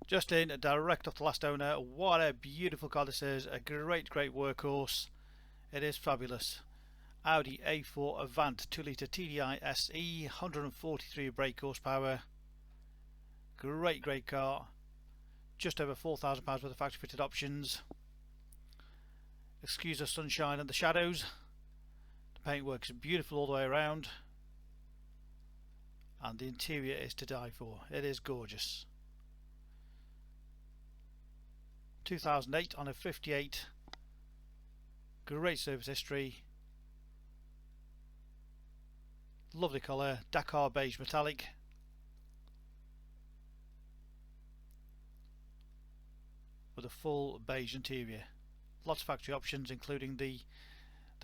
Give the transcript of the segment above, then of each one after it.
Just in, direct off the last owner. What a beautiful car this is. A great workhorse. It is fabulous. Audi A4 Avant 2-litre TDI SE, 143 brake horsepower. Great car. Just over £4,000 worth of factory fitted options. Excuse the sunshine and the shadows. The paintwork is beautiful all the way around. And the interior is to die for. It is gorgeous. 2008 on a 58. Great service history. Lovely colour, Dakar beige metallic. With a full beige interior. Lots of factory options, including the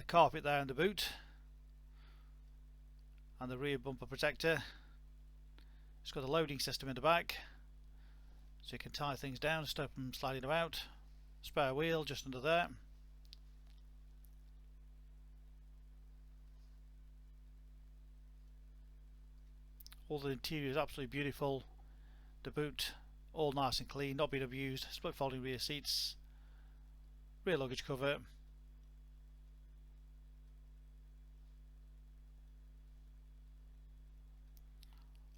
carpet there in the boot. And the rear bumper protector. It's got a loading system in the back, so you can tie things down, stop them sliding about. Spare wheel just under there. All the interior is absolutely beautiful. The boot all nice and clean, not been abused. Split folding rear seats, rear luggage cover.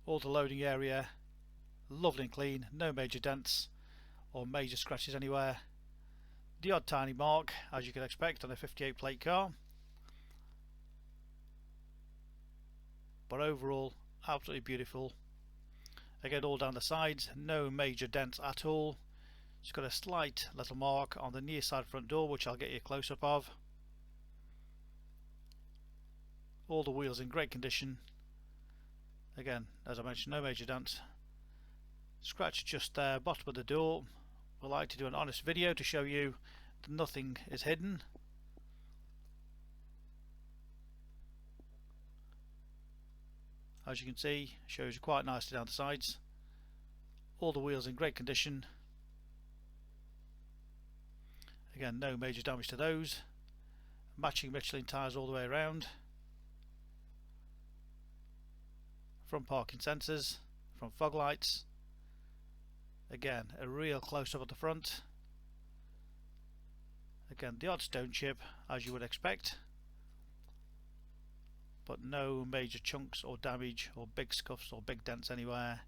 All the loading area lovely and clean, no major dents or major scratches anywhere. The odd tiny mark, as you can expect on a 58 plate car, but overall absolutely beautiful. Again, all down the sides, no major dents at all. It's got a slight little mark on the near side front door, which I'll get you a close up of. All the wheels in great condition. Again, as I mentioned, no major dents. Scratch just there, bottom of the door. I like to do an honest video to show you that nothing is hidden. As you can see, shows you quite nicely down the sides. All the wheels in great condition. Again, no major damage to those. Matching Michelin tyres all the way around. Front parking sensors, front fog lights. Again, a real close up at the front. Again, the odd stone chip, as you would expect, but no major chunks or damage or big scuffs or big dents anywhere.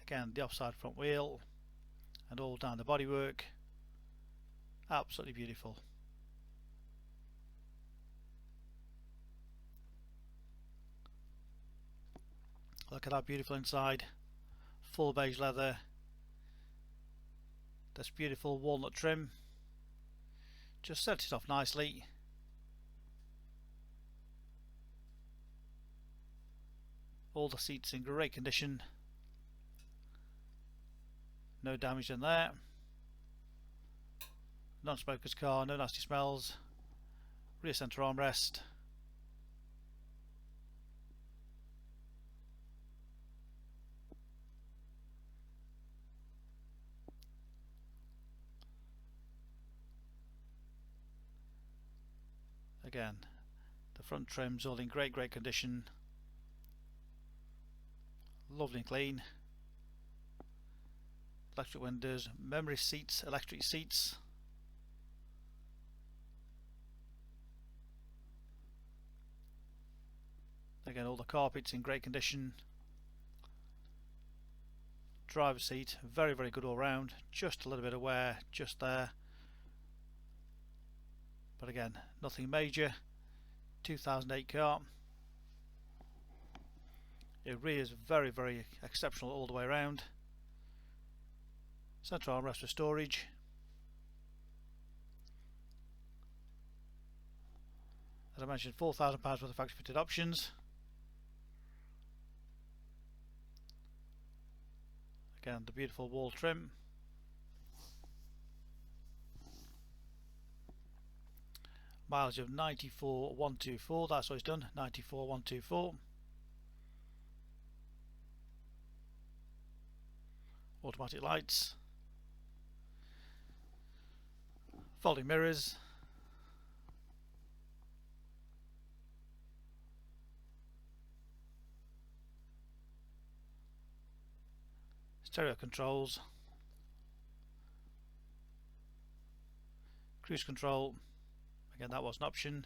Again, the offside front wheel and all down the bodywork. Absolutely beautiful. Look at that beautiful inside. Full beige leather. This beautiful walnut trim. Just sets it off nicely. All the seats in great condition. No damage in there. Non-smoker's car, no nasty smells. Rear centre armrest. Again, the front trim's all in great condition. Lovely and clean. Electric windows, memory seats, electric seats. Again, all the carpets in great condition. Driver's seat, very good all round. Just a little bit of wear just there, but again, nothing major. 2008 car. It really is very exceptional all the way around. Central armrest for storage. As I mentioned, £4,000 worth of factory fitted options. Again, the beautiful wall trim. Mileage of 94,124, that's what it's done, 94,124. Automatic lights. Folding mirrors. Stereo controls. cruise control, again that was an option.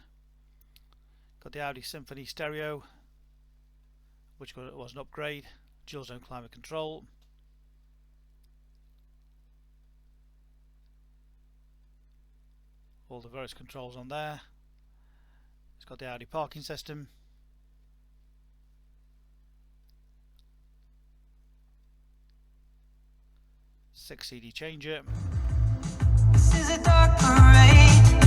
Got the Audi Symphony stereo, which was an upgrade. Dual zone climate control. All the various controls on there. It's got the Audi parking system. Six CD changer. This is a dark parade,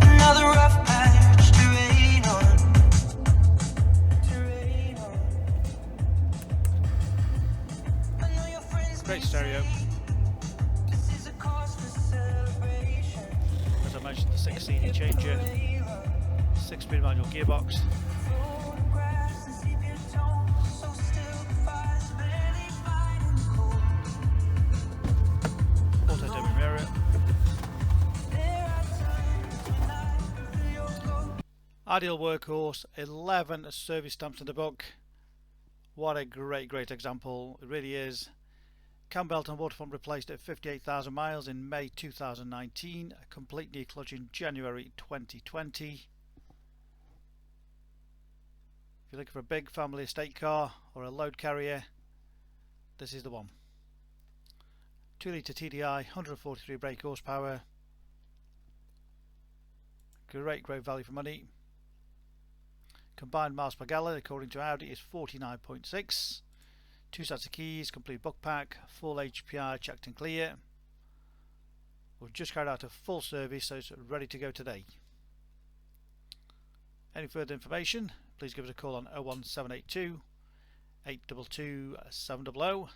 another rough patch to rain on. I know your friends Great stereo. this is a cause for celebration. As I mentioned, the 6 CD changer, 6-speed manual gearbox. Photographs and sepia tones, so still the fire's barely fighting the cold. Auto dimming mirror. There are times when I feel your ghost. Ideal workhorse, 11 service stamps in the book. What a great example, it really is. Cambelt and water pump replaced at 58,000 miles in May 2019, a complete new clutch in January 2020. If you're looking for a big family estate car or a load carrier, this is the one. 2-litre TDI, 143 brake horsepower. Great value for money. Combined miles per gallon according to Audi is 49.6. 2 sets of keys, complete book pack, full HPI checked and clear. We've just carried out a full service, so it's ready to go today. Any further information, please give us a call on 01782 822 700.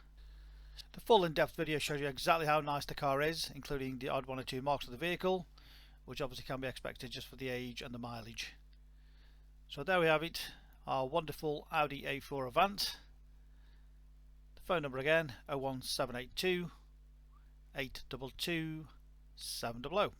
The full in-depth video shows you exactly how nice the car is, including the odd one or two marks of the vehicle, which obviously can be expected just for the age and the mileage. So there we have it, our wonderful Audi A4 Avant. The phone number again, 01782 822 700.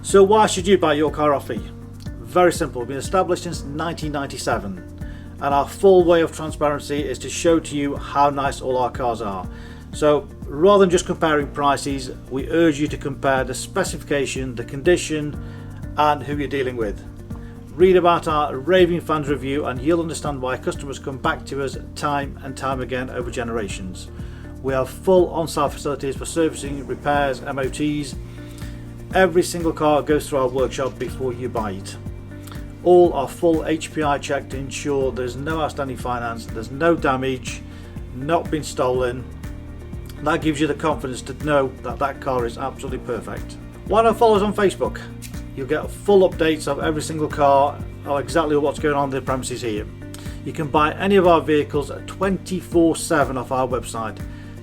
So why should you buy your car off me? Very simple, we've been established since 1997 and our full way of transparency is to show to you how nice all our cars are. So rather than just comparing prices, we urge you to compare the specification, the condition and who you're dealing with. Read about our raving fans review and you'll understand why customers come back to us time and time again over generations. We have full on-site facilities for servicing, repairs, MOTs. Every single car goes through our workshop before you buy it. All are full HPI checked to ensure there's no outstanding finance, there's no damage, not been stolen. That gives you the confidence to know that that car is absolutely perfect. Why not follow us on Facebook? You'll get full updates of every single car, or exactly what's going on in the premises here. You can buy any of our vehicles 24/7 off our website.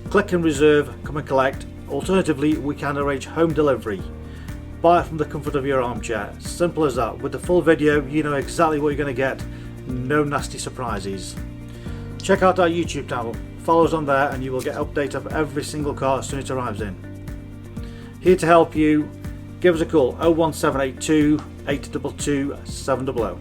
Click and reserve, come and collect. Alternatively, we can arrange home delivery. Buy it from the comfort of your armchair. Simple as that. With the full video, you know exactly what you're going to get. No nasty surprises. Check out our YouTube channel. Follow us on there and you will get updates of every single car as soon as it arrives in. Here to help you, give us a call 01782 822 700.